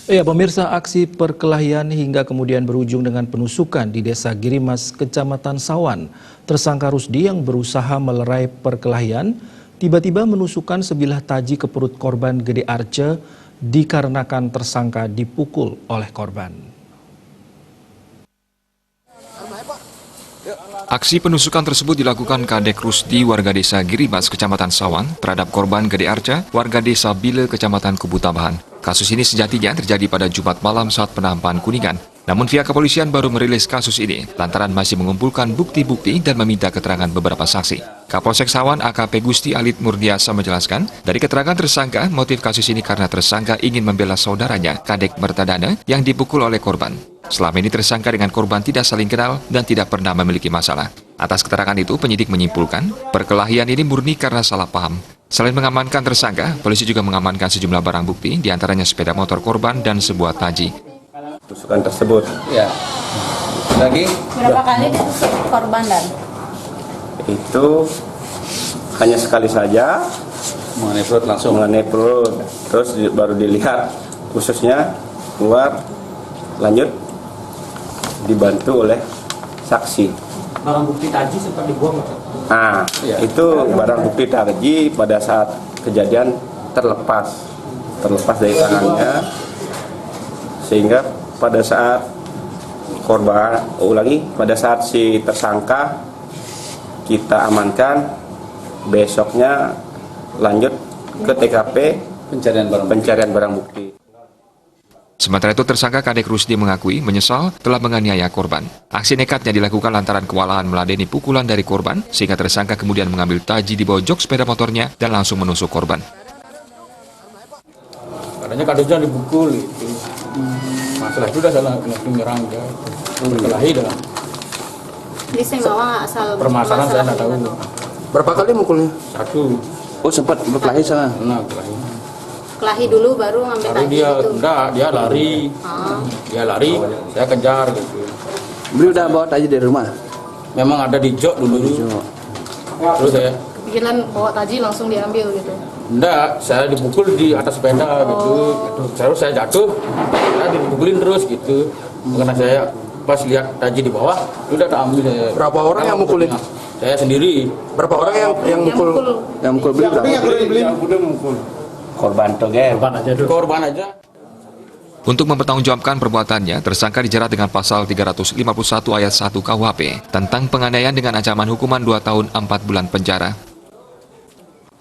Pemirsa, aksi perkelahian hingga kemudian berujung dengan penusukan di Desa Girimas, Kecamatan Sawan. Tersangka Rusdi yang berusaha melerai perkelahian tiba-tiba menusukkan sebilah taji ke perut korban Gede Arce dikarenakan tersangka dipukul oleh korban. Aksi penusukan tersebut dilakukan Kadek Rusdi warga desa Girimas, Kecamatan Sawan, terhadap korban Gede Arce, warga desa Bile, Kecamatan Kubu Tambahan. Kasus ini sejatinya terjadi pada Jumat malam saat penahanan Kuningan. Namun pihak kepolisian baru merilis kasus ini lantaran masih mengumpulkan bukti-bukti dan meminta keterangan beberapa saksi. Kapolsek Sawan AKP Gusti Alit Murdiasa menjelaskan, dari keterangan tersangka, motif kasus ini karena tersangka ingin membela saudaranya, Kadek Mertadana, yang dipukul oleh korban. Selama ini tersangka dengan korban tidak saling kenal dan tidak pernah memiliki masalah. Atas keterangan itu, penyidik menyimpulkan perkelahian ini murni karena salah paham. Selain mengamankan tersangka, polisi juga mengamankan sejumlah barang bukti, diantaranya sepeda motor korban dan sebuah taji. Tusukan tersebut. Ya. Lagi? Berapa kali ditusuk korban dan? Itu hanya sekali saja. Mengenai perut langsung. Mengenai perut. Terus baru dilihat khususnya keluar, lanjut dibantu oleh saksi. Barang bukti taji sempat dibuang nggak? Ya. Itu barang bukti taji pada saat kejadian terlepas dari tangannya, sehingga pada saat pada saat si tersangka kita amankan, besoknya lanjut ke TKP pencarian barang bukti. Sementara itu, tersangka Kadek Rusdi mengakui menyesal telah menganiaya korban. Aksi nekatnya dilakukan lantaran kewalahan meladeni pukulan dari korban, sehingga tersangka kemudian mengambil taji di bawah jok sepeda motornya dan langsung menusuk korban. Katanya kadusnya dipukul itu. Masalah itu udah salah menyerang dia. Berkelahi dah. Jadi saya bawa asal Permasalahan saya nggak tahu. Berapa kali mukulnya? Satu. Oh, sempat berkelahi sana? Nah, berkelahi. kelahi dulu baru ngambil Baru taji dia itu. dia lari. Dia lari, saya kejar gitu. Beliau udah bawa taji dari rumah? Memang ada di jok dulu. Terus saya Pikiran bawa taji langsung diambil gitu. enggak, saya dipukul di atas sepeda gitu. Terus saya jatuh, saya dipukulin terus gitu. Karena saya pas lihat taji di bawah, udah tak ambil saya. Berapa orang yang mukulin? Saya sendiri. Berapa orang yang mukul? Yang mukul beliau berapa? Yang mukul. Korban toge. Korban aja. Untuk mempertanggungjawabkan perbuatannya, tersangka dijerat dengan pasal 351 ayat 1 KUHP tentang penganiayaan dengan ancaman hukuman 2 tahun 4 bulan penjara.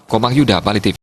Komang Yuda, Bali TV.